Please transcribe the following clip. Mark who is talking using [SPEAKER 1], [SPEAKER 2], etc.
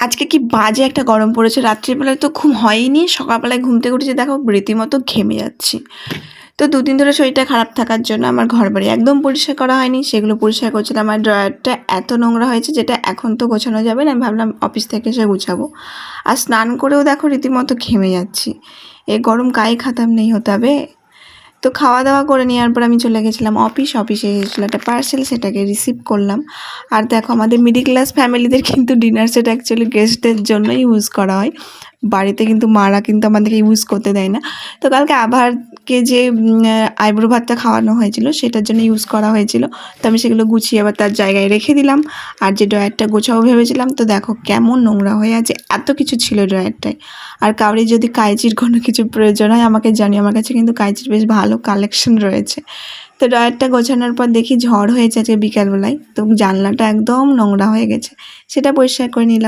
[SPEAKER 1] আজকে কি বাজে একটা গরম পড়েছে। রাত্রিবেলায় তো ঘুম হয়নি, সকালবেলায় ঘুম থেকে উঠেছি দেখো রীতিমতো ঘেমে যাচ্ছি। তো দুদিন ধরে শরীরটা খারাপ থাকার জন্য আমার ঘরবাড়ি একদম পরিষ্কার করা হয়নি, সেগুলো পরিষ্কার করছিলাম। আমার ড্রয়ারটা এত নোংরা হয়েছে যেটা এখন তো গোছানো যাবে না, আমি ভাবলাম অফিস থেকে এসে গুছাবো। আর স্নান করেও দেখো রীতিমতো ঘেমে যাচ্ছি। এই গরম গায়ে খাতাম নেই হতে হবে। তো খাওয়া দাওয়া করে নেওয়ার পর আমি চলে গেছিলাম অফিসে এসেছিলো একটা পার্সেল, সেটাকে রিসিভ করলাম। আর দেখো আমাদের মিডিল ক্লাস ফ্যামিলিদের কিন্তু ডিনার সেট অ্যাকচুয়ালি গেস্টদের জন্যই ইউজ করা হয়, বাড়িতে কিন্তু মারা কিন্তু আমাদেরকে ইউজ করতে দেয় না। তো কালকে আভারকে যে আইব্রো ভাতটা খাওয়ানো হয়েছিল সেটার জন্য ইউজ করা হয়েছিল। তো আমি সেগুলো গুছিয়ে আবার তার জায়গায় রেখে দিলাম। আর যে ড্রয়ারটা গোছাবো ভেবেছিলাম, তো দেখো কেমন নোংরা হয়ে আছে, এত কিছু ছিল ড্রয়ারটায়। আর কাউরি যদি কাঁচির কোনো কিছু প্রয়োজন হয় আমাকে জানি, আমার কাছে কিন্তু কাঁচির বেশ ভালো কালেকশন রয়েছে। তো ড্রয়ারটা গোছানোর পর দেখি ঝড় হয়েছে আজকে বিকালবেলায়, তো জানলাটা একদম নোংরা হয়ে গেছে, সেটা পরিষ্কার করে নিলাম।